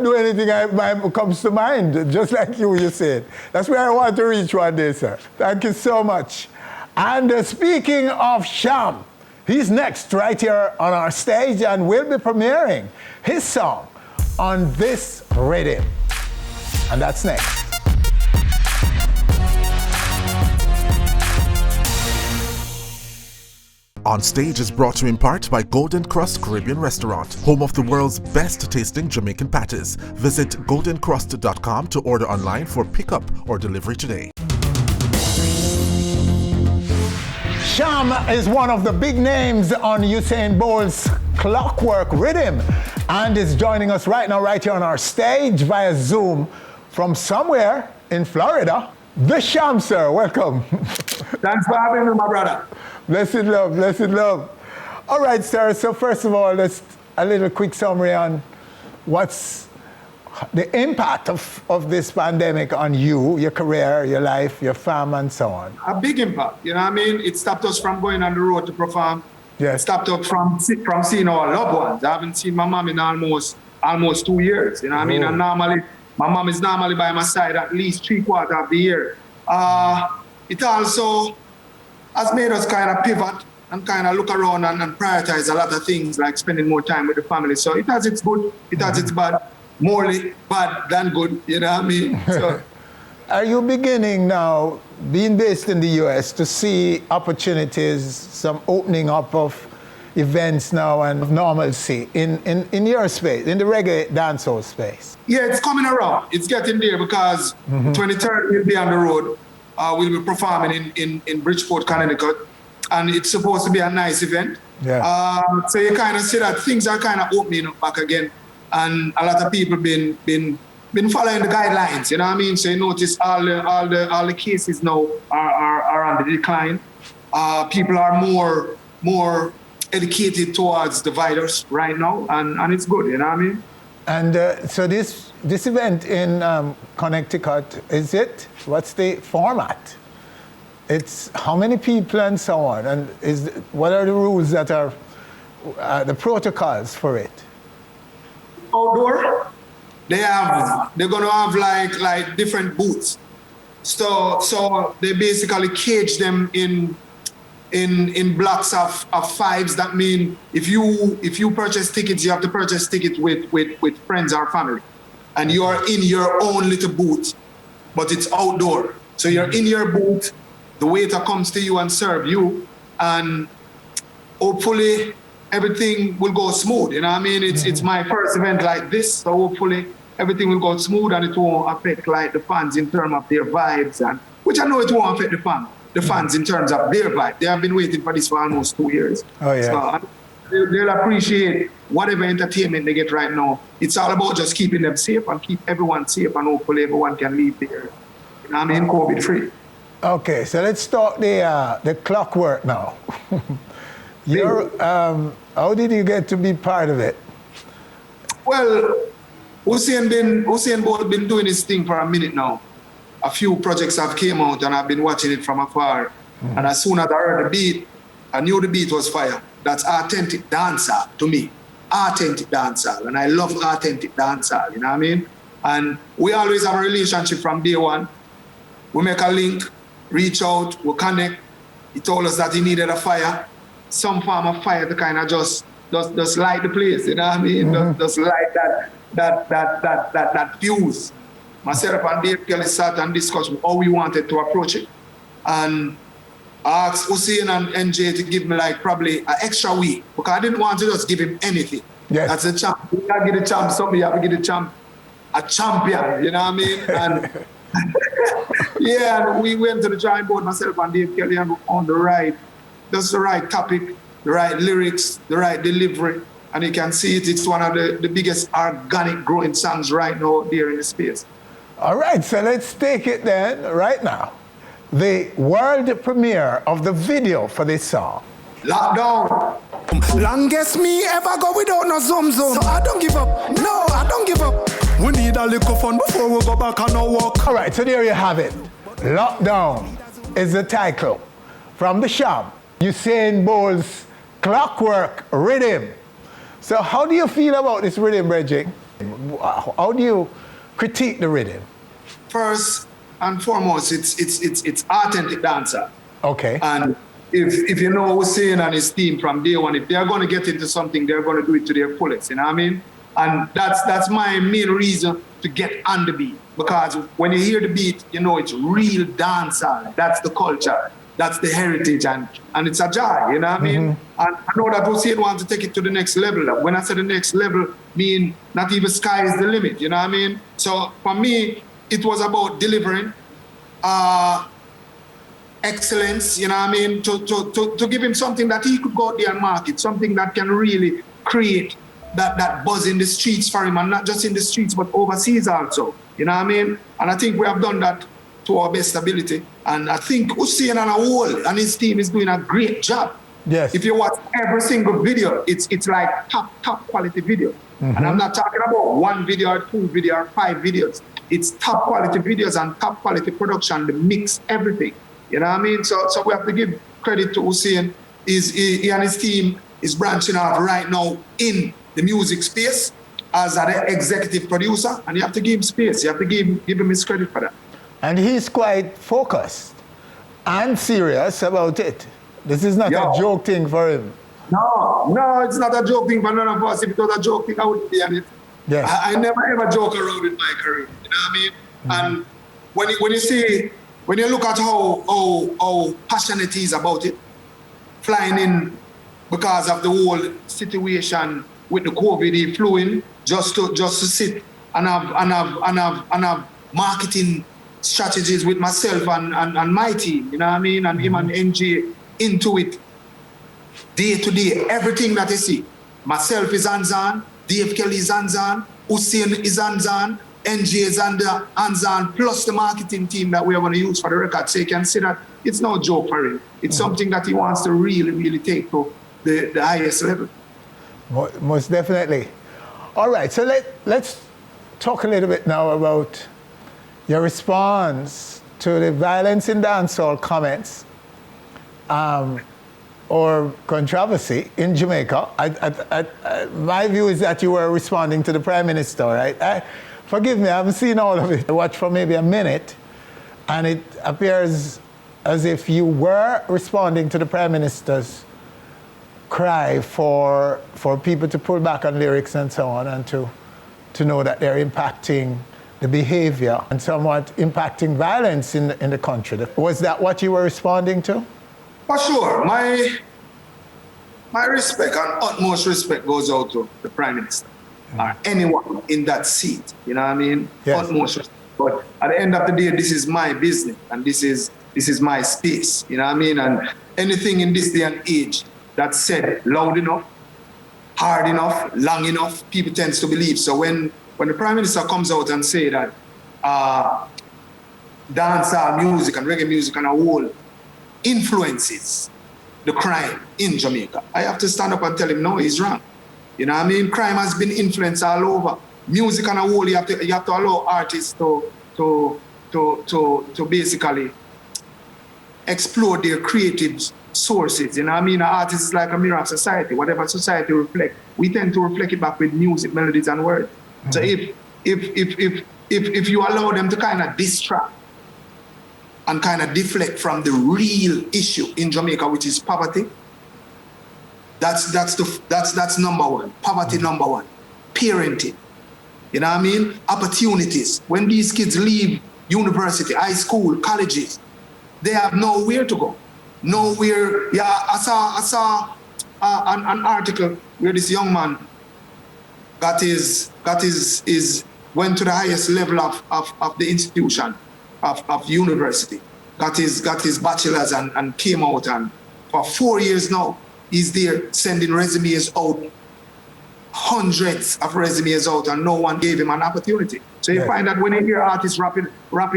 do anything that comes to mind, just like you said. That's where I want to reach one day, sir. Thank you so much. And speaking of Sham, he's next right here on our stage, and we'll be premiering his song on this rhythm. And that's next. On Stage is brought to you in part by Golden Crust Caribbean Restaurant, home of the world's best tasting Jamaican patties. Visit goldencrust.com to order online for pickup or delivery today. Sham is one of the big names on Usain Bolt's Clockwork rhythm, and is joining us right now, right here on our stage via Zoom from somewhere in Florida. The Sham, sir, welcome. Thanks for having me, my brother. Blessed love, blessed love. All right, sir, so first of all, let's a little quick summary on what's the impact of this pandemic on you, your career, your life, your fam, and so on. A big impact, you know what I mean? It stopped us from going on the road to perform. Yes. It stopped us from seeing our loved ones. I haven't seen my mom in almost 2 years, you know what I mean? And normally, my mom is normally by my side at least 3/4 of the year. It also has made us kind of pivot and kind of look around and prioritize a lot of things, like spending more time with the family. So it has its good, it has its bad. morely bad than good, you know what I mean? So, are you beginning now, being based in the US, to see opportunities, some opening up of events now and normalcy in your space, in the reggae dancehall space? Yeah, it's coming around. It's getting there because 23rd we'll be on the road. We'll be performing in Bridgeport, Connecticut. And it's supposed to be a nice event. Yeah. So you kind of see that things are kind of opening up back again. And a lot of people been following the guidelines, you know what I mean? So you notice all the cases now are on the decline. People are more educated towards the virus right now, and it's good, you know what I mean? And so this event in Connecticut, what's the format? It's how many people and so on, and what are the rules that are the protocols for it? Outdoor, they're gonna have like different booths. So they basically cage them in blocks of fives. That mean if you purchase tickets, you have to purchase tickets with friends or family, and you are in your own little booth, but it's outdoor. So you're in your booth. The waiter comes to you and serve you, and hopefully everything will go smooth. You know what I mean? It's my first event like this, so hopefully everything will go smooth and it won't affect like the fans in terms of their vibes, and which I know it won't affect the fans in terms of their vibe. They have been waiting for this for almost 2 years. Oh yeah. So they'll appreciate whatever entertainment they get right now. It's all about just keeping them safe and keep everyone safe, and hopefully everyone can leave there, you know what I mean, COVID free. Okay, so let's talk the Clockwork now. How did you get to be part of it? Well, Usain Bolt been doing his thing for a minute now. A few projects have came out and I've been watching it from afar. And as soon as I heard the beat, I knew the beat was fire. That's authentic dancehall to me. Authentic dancehall. And I love authentic dancehall, you know what I mean? And we always have a relationship from day one. We make a link, reach out, we connect. He told us that he needed a fire, some form of fire to kind of just light the place, you know what I mean? Just light that fuse. Myself and Dave Kelly sat and discussed how we wanted to approach it. And I asked Usain and NJ to give me like probably an extra week, because I didn't want to just give him anything. Yes. That's a champ. You gotta give the champ something, you have to give the champ a champion, you know what I mean? And yeah, and we went to the drawing board, myself and Dave Kelly, and on the right topic, the right lyrics, the right delivery. And you can see it's one of the biggest organic growing songs right now there in the space. All right, so let's take it then right now. The world premiere of the video for this song. Lockdown. Longest me ever go without no zoom. So I don't give up. No, I don't give up. We need a little fun before we go back on our walk. All right, so there you have it. Lockdown is the title from the Sham, Usain Bolt's Clockwork rhythm. So how do you feel about this rhythm, Reggie? How do you critique the rhythm? First and foremost, it's authentic dancer. Okay. And if you know Usain and his team from day one, if they're going to get into something, they're going to do it to their fullest, you know what I mean? And that's my main reason to get on the beat. Because when you hear the beat, you know it's real dancer. That's the culture. That's the heritage. And it's a joy, you know what I mean? And I know that Usain wants to take it to the next level. When I say the next level, mean not even sky is the limit, you know what I mean? So for me, it was about delivering excellence, you know what I mean? To give him something that he could go out there and market, something that can really create that buzz in the streets for him, and not just in the streets, but overseas also, you know what I mean? And I think we have done that to our best ability. And I think Usain and a whole and his team is doing a great job. Yes. If you watch every single video, it's like top quality video. And I'm not talking about one video or 2 videos or 5 videos. It's top quality videos and top quality production, the mix, everything. You know what I mean? So we have to give credit to Usain. He and his team is branching out right now in the music space as an executive producer, and you have to give him space. You have to give him his credit for that. And he's quite focused and serious about it. This is not a joke thing for him. No, it's not a joke thing for none of us. If it was a joke thing, I wouldn't be on it. Yes. I never ever joke around with my career. You know what I mean? And when you look at how passionate he is about it, flying in because of the whole situation with the COVID, he flew in just to sit and have marketing strategies with myself and my team, you know what I mean? And him and NG into it day to day. Everything that you see, myself is hands-on, Dave Kelly is hands-on, Usain is hands-on, NG is hands-on, plus the marketing team that we are going to use for the record. So you can see that it's no joke for him. It's something that he wants to really, really take to the highest level. Most definitely. All right, so let's talk a little bit now about your response to the violence in dancehall comments or controversy in Jamaica. My view is that you were responding to the Prime Minister, right? Forgive me, I haven't seen all of it. I watched for maybe a minute, and it appears as if you were responding to the Prime Minister's cry for people to pull back on lyrics and so on, and to know that they're impacting the behavior and somewhat impacting violence in the country. Was that what you were responding to? For sure. My respect and utmost respect goes out to the Prime Minister or anyone in that seat. You know what I mean? Yes. Utmost respect. But at the end of the day, this is my business and this is my space. You know what I mean? And anything in this day and age that's said loud enough, hard enough, long enough, people tend to believe. So when the Prime Minister comes out and say that dancehall music and reggae music and a whole influences the crime in Jamaica, I have to stand up and tell him, no, he's wrong. You know what I mean? Crime has been influenced all over. Music and a whole, you have to allow artists to basically explore their creative sources. You know what I mean? An artist is like a mirror of society. Whatever society reflects, we tend to reflect it back with music, melodies, and words. So if you allow them to kind of distract and kind of deflect from the real issue in Jamaica, which is poverty, that's number one. Poverty number one. Parenting. You know what I mean? Opportunities. When these kids leave university, high school, colleges, they have nowhere to go. Nowhere. Yeah, I saw an article where this young man went to the highest level of the institution of university, got his bachelor's and came out, and for 4 years now he's there sending resumes out, hundreds of resumes out, and no one gave him an opportunity. So you find that when you hear artists rapping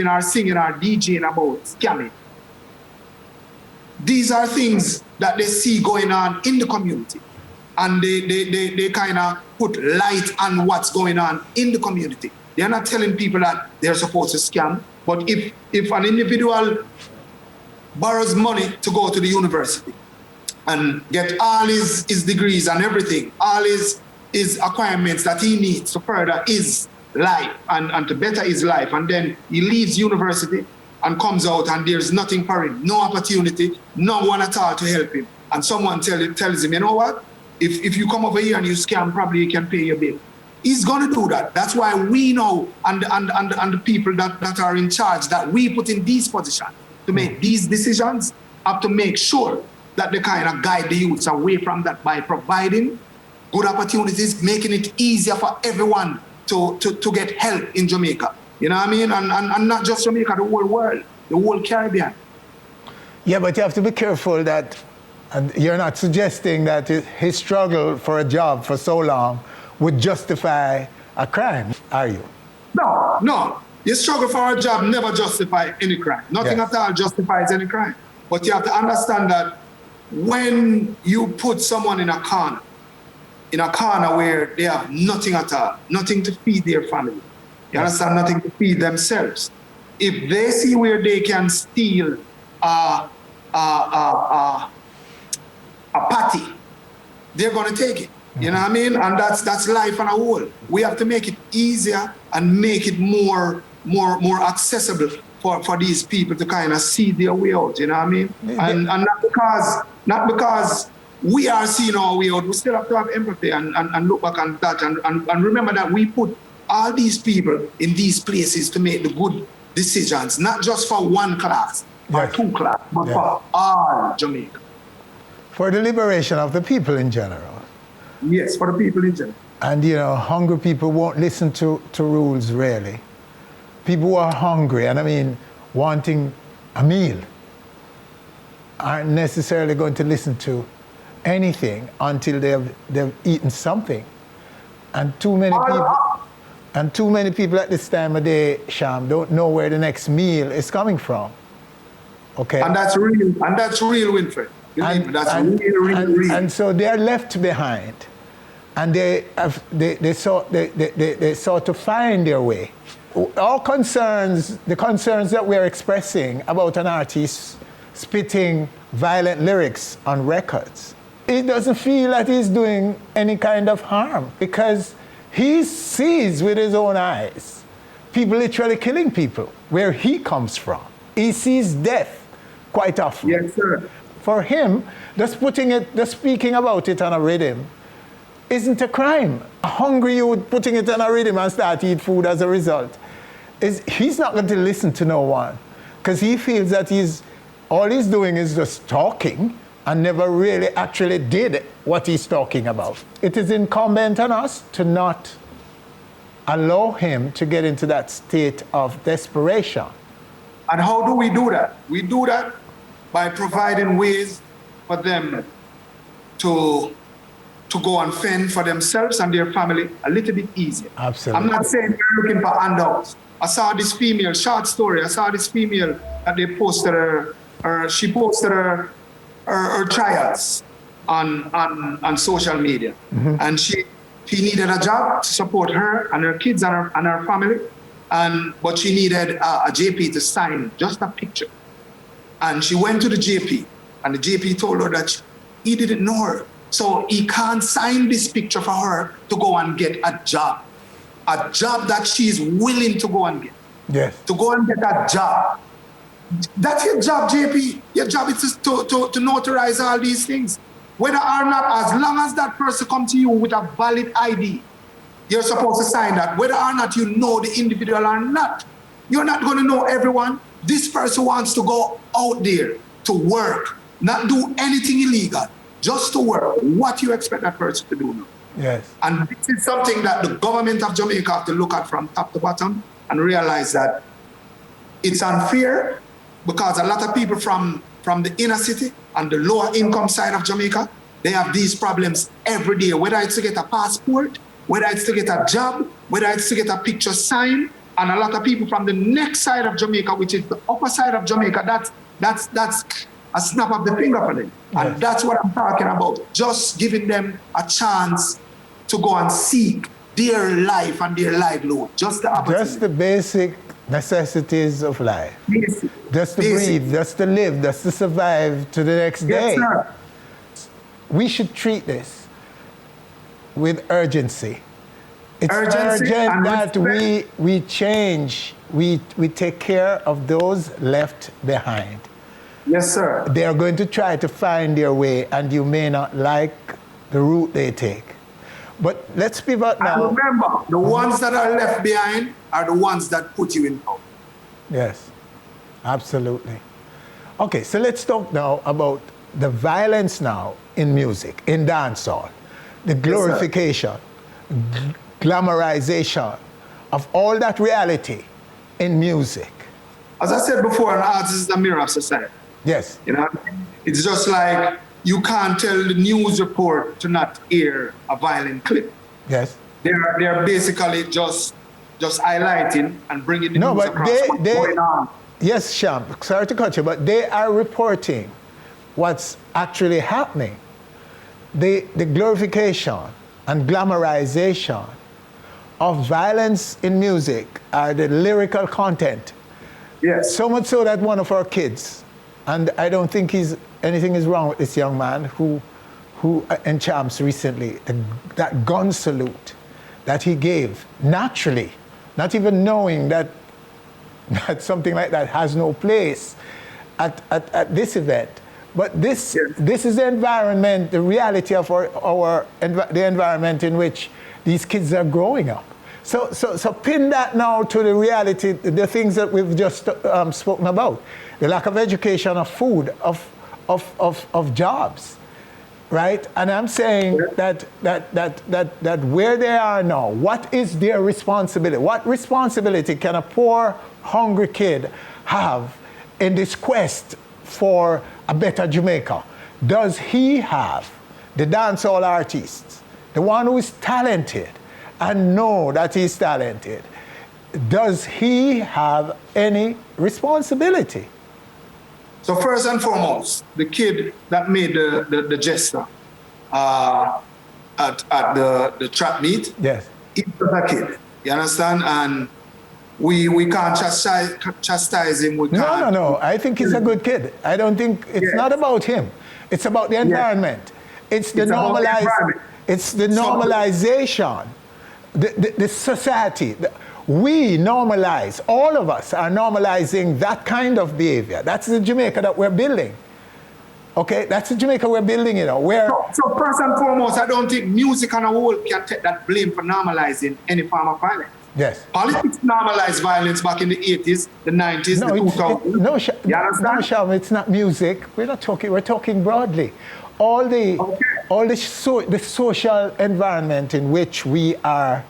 or singing or DJing about scamming, these are things that they see going on in the community, and they kind of put light on what's going on in the community. They're not telling people that they're supposed to scam, but if an individual borrows money to go to the university and get all his degrees and everything, all his acquirements that he needs to further his life and to better his life, and then he leaves university and comes out and there's nothing for him, no opportunity, no one at all to help him, and someone tells him, you know what, if you come over here and you scam, probably you can pay your bill. He's going to do that. That's why we know, and the people that are in charge, that we put in these positions to make these decisions, have to make sure that they kind of guide the youths away from that by providing good opportunities, making it easier for everyone to get help in Jamaica. You know what I mean? And not just Jamaica, the whole world, the whole Caribbean. Yeah, but you have to be careful that, and you're not suggesting that his struggle for a job for so long would justify a crime, are you? No. Your struggle for a job never justifies any crime. Nothing at all justifies any crime. But you have to understand that when you put someone in a corner where they have nothing at all, nothing to feed their family, you understand, nothing to feed themselves, if they see where they can steal a patty, they're going to take it. You know what I mean? And that's life on a whole. We have to make it easier and make it more accessible for these people to kind of see their way out. You know what I mean? Yeah. And not because we are seeing our way out. We still have to have empathy and look back on that and remember that we put all these people in these places to make the good decisions, not just for one class or two class, but for all Jamaica. For the liberation of the people in general. Yes, for the people in general. And hungry people won't listen to rules really. People who are hungry, and I mean wanting a meal, aren't necessarily going to listen to anything until they've eaten something. And too many people at this time of day, Sham, don't know where the next meal is coming from. Okay. And that's real, Winfred. And so they are left behind, and they sought to find their way. Our concerns, the concerns that we are expressing about an artist spitting violent lyrics on records, it doesn't feel that he's doing any kind of harm, because he sees with his own eyes people literally killing people where he comes from. He sees death quite often. Yes, sir. For him, just speaking about it on a rhythm isn't a crime. A hungry youth putting it on a rhythm and start to eat food as a result, he's not going to listen to no one, because he feels that all he's doing is just talking and never really actually did what he's talking about. It is incumbent on us to not allow him to get into that state of desperation. And how do we do that? We do that by providing ways for them to go and fend for themselves and their family a little bit easier. Absolutely. I'm not saying they're looking for handouts. I saw this female, short story, that they posted she posted her trials on social media. Mm-hmm. And she needed a job to support her and her kids and her family. But she needed a JP to sign just a picture. And she went to the JP, and the JP told her that he didn't know her. So he can't sign this picture for her to go and get a job that she's willing to go and get. Yes. To go and get that job. That's your job, JP. Your job is to notarize all these things. Whether or not, as long as that person comes to you with a valid ID, you're supposed to sign that. Whether or not you know the individual or not, you're not going to know everyone. This person wants to go out there to work, not do anything illegal, just to work. What do you expect that person to do now? Yes. And this is something that the government of Jamaica have to look at from top to bottom and realize that it's unfair, because a lot of people from the inner city and the lower income side of Jamaica, they have these problems every day, whether it's to get a passport, whether it's to get a job, whether it's to get a picture signed. And a lot of people from the next side of Jamaica, which is the upper side of Jamaica, that's a snap of the finger for them. Yes. And that's what I'm talking about. Just giving them a chance to go and seek their life and their livelihood. Just the basic necessities of life. Basic. Just to breathe, just to live, just to survive to the next day. Sir. We should treat this with urgency. It's urgent that we change, we take care of those left behind. Yes, sir. They are going to try to find their way, and you may not like the route they take. But let's pivot now. And remember, the ones that are left behind are the ones that put you in power. Yes, absolutely. Okay, so let's talk now about the violence now in music, in dancehall, the glorification, glamorization of all that reality in music. As I said before, an artist is the mirror of society. Yes. You know, it's just like you can't tell the news report to not air a violent clip. Yes. They're basically just highlighting and bringing the news across what's going on. Yes, Sham, sorry to cut you, but they are reporting what's actually happening. The glorification and glamorization of violence in music are the lyrical content. Yes. So much so that one of our kids, and I don't think anything is wrong with this young man who in Champs recently, that gun salute that he gave naturally, not even knowing that something like that has no place at this event, But this is the environment, the reality of the environment in which these kids are growing up. So pin that now to the reality, the things that we've just spoken about. The lack of education, of food, of jobs, right? And I'm saying that where they are now, what is their responsibility? What responsibility can a poor, hungry kid have in this quest for a better Jamaica? Does he have, the dancehall artist, the one who is talented and know that he's talented, does he have any responsibility? So first and foremost, the kid that made the gesture at the trap meet, yes, he was a kid. You understand? And we can't chastise him. No. I think he's a good kid. I don't think it's not about him. It's about the environment. It's the normalization. The society. We normalize, all of us are normalizing that kind of behavior. That's the Jamaica that we're building. Okay, that's the Jamaica we're building, you know. So first and foremost, I don't think music on a whole can take that blame for normalizing any form of violence. Yes. Politics normalized violence back in the 80s, the 90s, the 2000s. No, Sham, it's not music. We're talking broadly. All the social environment in which we are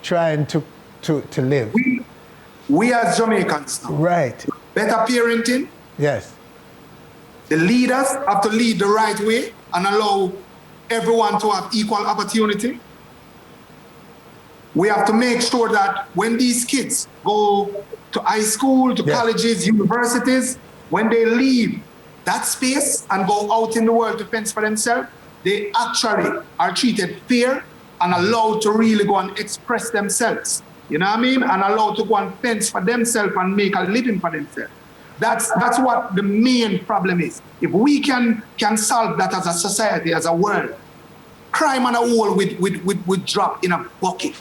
trying to live. We as Jamaicans now. Right. Better parenting. Yes. The leaders have to lead the right way and allow everyone to have equal opportunity. We have to make sure that when these kids go to high school, to colleges, universities, when they leave that space and go out in the world to fence for themselves, they actually are treated fair and allowed to really go and express themselves. You know what I mean? And allowed to go and fence for themselves and make a living for themselves. That's what the main problem is. If we can solve that as a society, as a world, crime on a whole would drop in a bucket.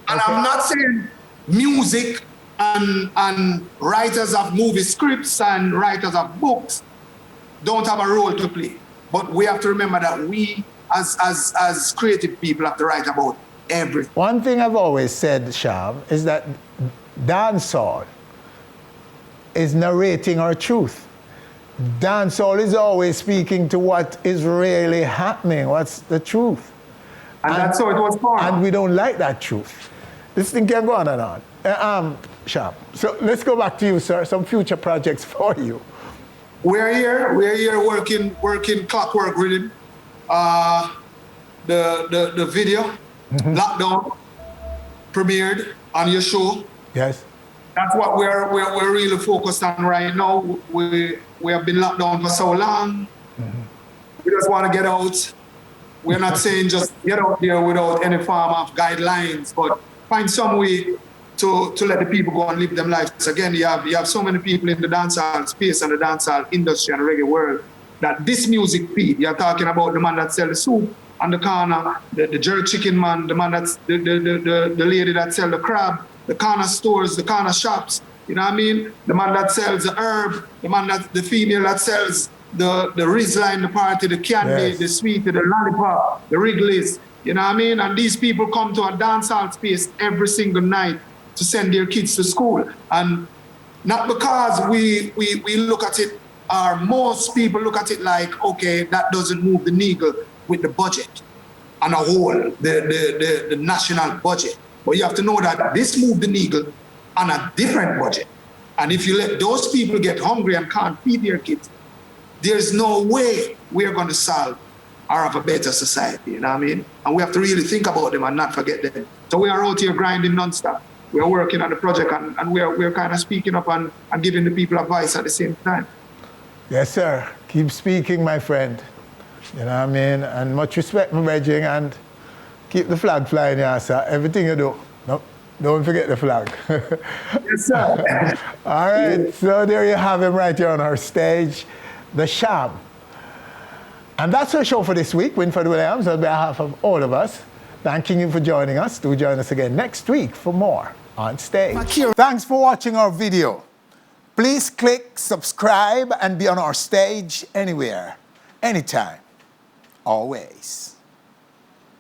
And I'm not saying music and writers of movie scripts and writers of books don't have a role to play. But we have to remember that we, as creative people, have to write about everything. One thing I've always said, Sham, is that dancehall is narrating our truth. Dancehall is always speaking to what is really happening, what's the truth. And that's how it was born. And we don't like that truth. This thing can go on and on. Sham, so let's go back to you, sir. Some future projects for you. We're here working Clockwork rhythm. The video, Lockdown, premiered on your show. Yes. That's what we're really focused on right now. We have been locked down for so long. We just want to get out. We're not saying just get out there without any form of guidelines, but find some way to let the people go and live their lives. Again, you have so many people in the dancehall space and the dancehall industry and reggae world that this music feed. You're talking about the man that sells the soup on the corner, the jerk chicken man, the man that's the lady that sells the crab, the corner stores, the corner shops. You know what I mean? The man that sells the herb, the female that sells the Rizla in the party, the candy, the sweetie, the lollipop, the Wrigley's. You know what I mean? And these people come to a dancehall space every single night to send their kids to school. And not because we look at it, or most people look at it like, okay, that doesn't move the needle with the budget on a whole, the national budget. But you have to know that this moved the needle on a different budget. And if you let those people get hungry and can't feed their kids, there's no way we're going to solve or have a better society, you know what I mean? And we have to really think about them and not forget them. So we are out here grinding nonstop. We are working on the project and we're kind of speaking up and giving the people advice at the same time. Yes, sir. Keep speaking, my friend. You know what I mean? And much respect, my Reggie, and keep the flag flying, yeah, sir. Everything you do. No, don't forget the flag. Yes, sir. All right, so there you have him right here on our stage, the Sham. And that's our show for this week. Winfred Williams, on behalf of all of us, thanking you for joining us. Do join us again next week for more On Stage. Thanks for watching our video. Please click subscribe and be on our stage anywhere, anytime, always.